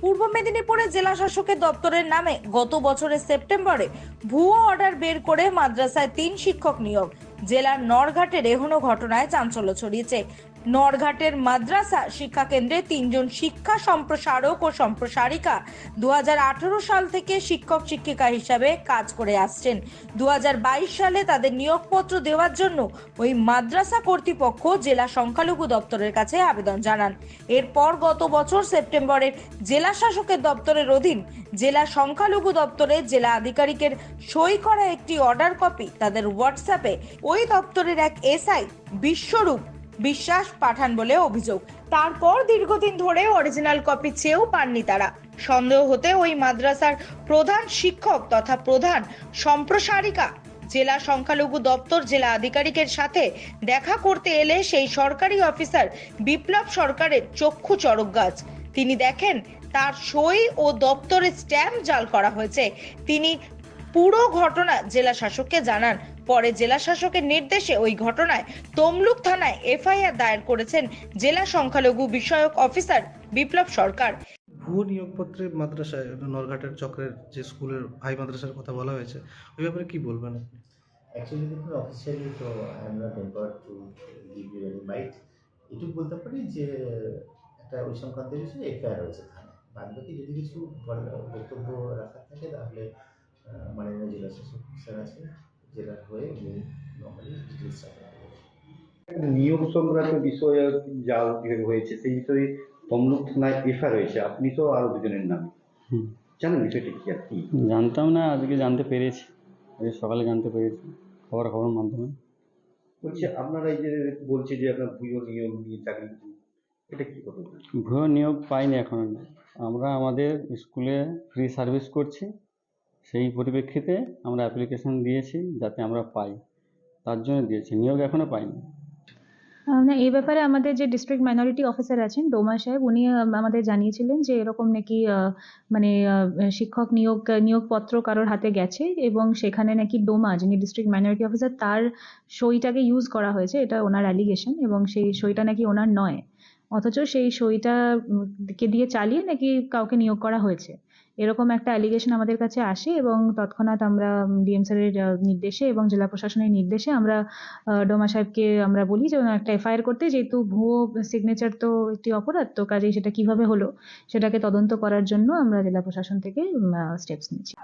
পূর্ব মেদিনীপুরে জেলা শাসকের দপ্তরের নামে গত বছরের সেপ্টেম্বরে ভুয়ো অর্ডার বের করে মাদ্রাসায় 3 শিক্ষক নিয়োগ। জেলার নরঘাটের এখনো ঘটনায় চাঞ্চল্য ছড়িয়েছে। নরঘাটের মাদ্রাসা শিক্ষা কেন্দ্রে 3 জন শিক্ষা সম্প্রসারক ও সম্প্রসারিকা 2018 সাল থেকে শিক্ষক শিক্ষিকা হিসাবে কাজ করে আসছেন। 2022 সালে তাদের নিয়োগপত্র দেওয়ার জন্য ওই মাদ্রাসা কর্তৃপক্ষ জেলা সংখ্যালঘু দপ্তরের কাছে আবেদন জানান। এরপর গত বছর সেপ্টেম্বরের জেলা শাসকের দপ্তরের অধীন জেলা সংখ্যালঘু দপ্তরের জেলা আধিকারিকের সই করা একটি অর্ডার কপি তাদের হোয়াটসঅ্যাপে ওই দপ্তরের এক এসআই বিশ্বরূপ বিশ্বাস পাঠান বলে অভিযোগ। তারপর দীর্ঘদিন ধরে অরিজিনাল কপি চেয়েও পাননি তারা। সন্দেহ হতে ওই মাদ্রাসার প্রধান শিক্ষক তথা প্রধান সম্প্রসারিকা জেলা সংখ্যালঘু দপ্তর জেলা আধিকারিকের সাথে দেখা করতে এলে সেই সরকারি অফিসার বিপ্লব সরকারের চক্ষু চড়ক গাছ। তিনি দেখেন তার সই ও দপ্তরের স্ট্যাম্প জাল করা হয়েছে। তিনি পুরো ঘটনা জেলা শাসককে জানান। পরে জেলা শাসকের নির্দেশে ওই ঘটনায় তমলুক থানায় এফআইআর দায়ের করেছেন জেলা সংখ্যালঘু বিষয়ক অফিসার বিপ্লব সরকার। ভুয়ো নিয়োগপত্রে মাদ্রাসায় নরঘাটের চক্রের যে স্কুলের হাই মাদ্রাসার কথা বলা হয়েছে, ওই ব্যাপারে কি বলবেন আপনি? অ্যাকচুয়ালি দেখুন, অফিসিয়ালি তো I am not empowered to give you any bite. এটুকু বলতে পারি যে একটা ওই সংক্রান্ত বিষয়ে এফআইআর হয়েছে থানায়। বাদ বাকি যদি কিছু বক্তব্য রাখার থাকে তাহলে মাননীয় জেলা শাসক স্যার আছে, জেলার হয়ে উনি নর্মালি ডিটেলস রাখেন। নিয়োগ সংক্রান্ত বিষয়ে যা হয়েছে সেই বিষয়ে তমলুক থানায় এফআইআর হয়েছে। আপনি তো আরো দুজনের নাম জানেন, বিষয়টা কি আর কি? জানতাম না, আজকে জানতে পেরেছি। আজকে সকালে জানতে পেরেছি খবরের মাধ্যমে। বলছি আপনারা এই যে বলছে যে আপনার ভুয়ো নিয়োগ নিয়ে চাকরি, এটা কি কথা? ভুয়ো নিয়োগ পাইনি এখন। আমরা আমাদের স্কুলে ফ্রি সার্ভিস করছি, সেই পরিপ্রেক্ষিতে আমরা অ্যাপ্লিকেশন দিয়েছি যাতে আমরা পাই, তার জন্য দিয়েছি। নিয়োগ এখনো পাইনি। না, এই ব্যাপারে আমাদের যে ডিস্ট্রিক্ট মাইনরিটি অফিসার আছেন ডোমা সাহেব, উনি আমাদের জানিয়েছিলেন যে এরকম নাকি মানে শিক্ষক নিয়োগপত্র কারোর হাতে গেছে এবং সেখানে নাকি ডোমা, যিনি ডিস্ট্রিক্ট মাইনরিটি অফিসার, তার সইটাকে ইউজ করা হয়েছে। এটা ওনার অ্যালিগেশন এবং সেই সইটা নাকি ওনার নয়, অথচ সেই সইটা কে দিয়ে চালিয়ে নাকি কাউকে নিয়োগ করা হয়েছে, এরকম একটা অ্যালিগেশন আমাদের কাছে আসে এবং তৎক্ষণাৎ আমরা ডিএম স্যারের নির্দেশে এবং জেলা প্রশাসনের নির্দেশে আমরা ডোমা সাহেবকে আমরা বলি যে একটা এফআইআর করতে, যেহেতু ভুয়ো সিগনেচার তো একটি অপরাধ, তো কাজেই সেটা কিভাবে হলো সেটাকে তদন্ত করার জন্য আমরা জেলা প্রশাসন থেকে স্টেপস নিচ্ছি।